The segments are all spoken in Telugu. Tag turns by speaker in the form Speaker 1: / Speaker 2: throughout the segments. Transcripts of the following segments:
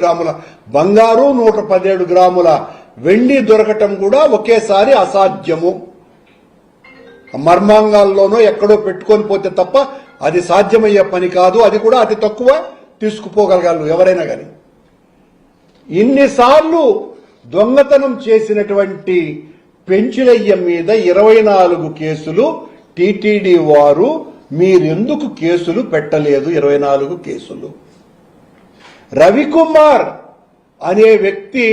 Speaker 1: గ్రాముల బంగారు 117 గ్రాముల వెండి దొరకటం కూడా ఒకేసారి అసాధ్యము. మర్మాంగాల్లోనో ఎక్కడో పెట్టుకొని పోతే తప్ప అది సాధ్యమయ్యే పని కాదు. అది కూడా అతి తక్కువ తీసుకుపోగలగాలి ఎవరైనా కానీ. ఇన్నిసార్లు దొంగతనం చేసినటువంటి పెంచులయ్య మీద 24 కేసులు టీటీడీ వారు మీరెందుకు కేసులు పెట్టలేదు? 24 కేసులు. రవికుమార్ అనే వ్యక్తి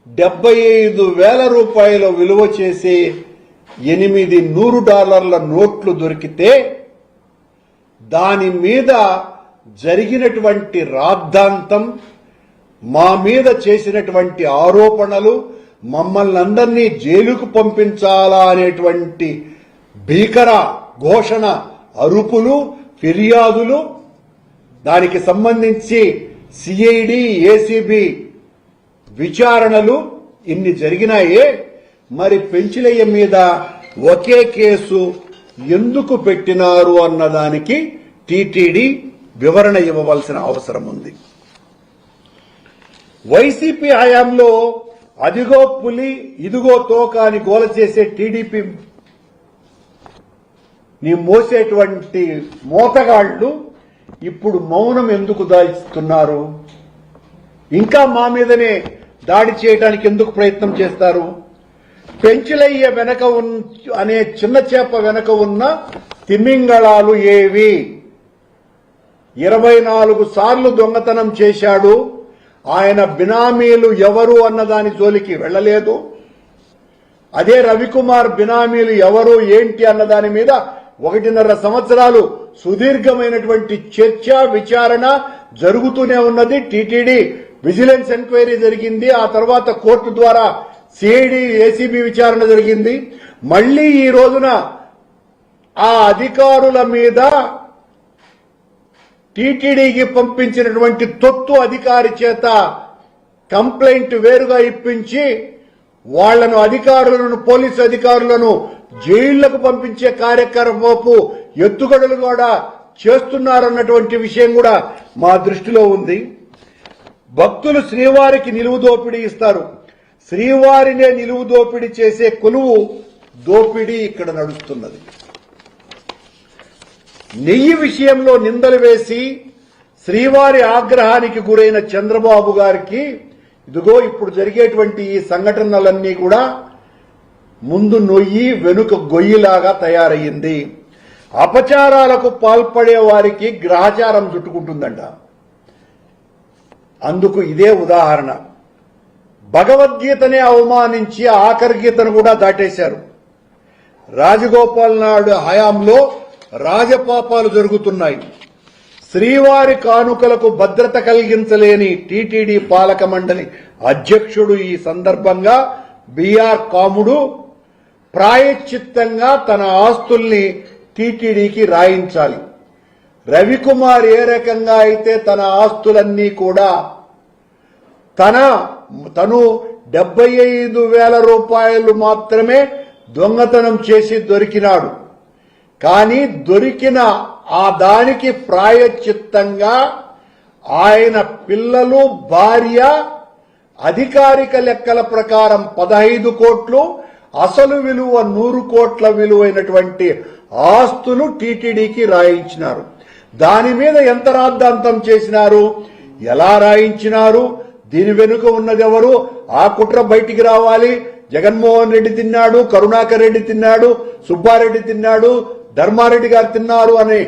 Speaker 1: 75,000 రూపాయల విలువ చేసే 8 $100 నోట్లు దొరికితే దాని మీద జరిగినటువంటి రాద్ధాంతం, మా మీద చేసినటువంటి ఆరోపణలు, మమ్మల్ని అందరినీ జైలుకు పంపించాలా అనేటువంటి భీకర ఘోషణ, అరుపులు, ఫిర్యాదులు, దానికి సంబంధించి సిఐడి, ఏసీబీ విచారణలు ఇన్ని జరిగినాయే. మరి పెంచులయ్య మీద ఒకే కేసు ఎందుకు పెట్టినారు అన్నదానికి టీటీడీ వివరణ ఇవ్వవలసిన అవసరం ఉంది. వైసీపీ హయాంలో అదిగో పులి ఇదిగో తోక అని గోల చేసే టీడీపీ నీ మోసేటువంటి మోతగాళ్లు ఇప్పుడు మౌనం ఎందుకు దాయిస్తున్నారు? ఇంకా మా మీదనే దాడి చేయడానికి ఎందుకు ప్రయత్నం చేస్తారు? పెంచులయ్య వెనక అనే చిన్న చేప వెనక ఉన్న తిమింగళాలు ఏవి? 24 సార్లు దొంగతనం చేశాడు. ఆయన బినామీలు ఎవరు అన్నదాని జోలికి వెళ్లలేదు. అదే రవికుమార్ బినామీలు ఎవరు ఏంటి అన్నదాని మీద 1.5 సంవత్సరాలు సుదీర్ఘమైనటువంటి చర్చ, విచారణ జరుగుతూనే ఉన్నది. టీటీడీ విజిలెన్స్ ఎంక్వైరీ జరిగింది. ఆ తర్వాత కోర్టు ద్వారా సిఐడి, ఏసీబీ విచారణ జరిగింది. మళ్లీ ఈ రోజున ఆ అధికారుల మీద టీటీడీకి పంపించినటువంటి తొత్తు అధికారి చేత కంప్లైంట్ వేరుగా ఇప్పించి వాళ్లను, అధికారులను, పోలీసు అధికారులను జైళ్లకు పంపించే కార్యక్రమపు ఎత్తుగడలు కూడా చేస్తున్నారన్నటువంటి విషయం కూడా మా దృష్టిలో ఉంది. భక్తులు శ్రీవారికి నిలువు దోపిడీ ఇస్తారు. శ్రీవారినే నిలువు దోపిడీ చేసే కొలువు దోపిడీ ఇక్కడ నడుస్తున్నది. నెయ్యి విషయంలో నిందలు వేసి శ్రీవారి ఆగ్రహానికి గురైన చంద్రబాబు గారికి ఇదిగో ఇప్పుడు జరిగేటువంటి ఈ సంఘటనలన్నీ కూడా ముందు నొయ్యి వెనుక గొయ్యిలాగా తయారయ్యింది. అపచారాలకు పాల్పడే వారికి గ్రహచారం చుట్టుకుంటుందంట. అందుకు ఇదే ఉదాహరణ. భగవద్గీతనే అవమానించి ఆఖరి గీతను కూడా దాటేశారు. రాజగోపాల్ నాయుడు హయాంలో రాజపాపాలు జరుగుతున్నాయి. శ్రీవారి కానుకలకు భద్రత కలిగించలేని టీటీడీ పాలక మండలి అధ్యక్షుడు ఈ సందర్భంగా బిఆర్ కాముడు ప్రాయశ్చిత్తంగా తన ఆస్తుల్ని టీటీడీకి రాయించాలి. రవికుమార్ ఏ రకంగా అయితే తన ఆస్తులన్నీ కూడా తను 75,000 రూపాయలు మాత్రమే దొంగతనం చేసి దొరికినాడు. కానీ దొరికిన ఆ దానికి ప్రాయశ్చిత్తంగా ఆయన పిల్లలు, భార్య అధికారిక లెక్కల ప్రకారం 15 కోట్లు, అసలు విలువ 100 కోట్ల విలువైనటువంటి ఆస్తులు టీటీడీకి రాయించినారు. దాని మీద ఎంత రాద్ధాంతం చేసినారు, ఎలా రాయించినారు, దీని వెనుక ఉన్నదెవరు, ఆ కుట్ర బయటికి రావాలి. జగన్మోహన్ రెడ్డి తిన్నాడు, కరుణాకర్ రెడ్డి తిన్నాడు, సుబ్బారెడ్డి తిన్నాడు, ధర్మారెడ్డి గారు తిన్నారు అనే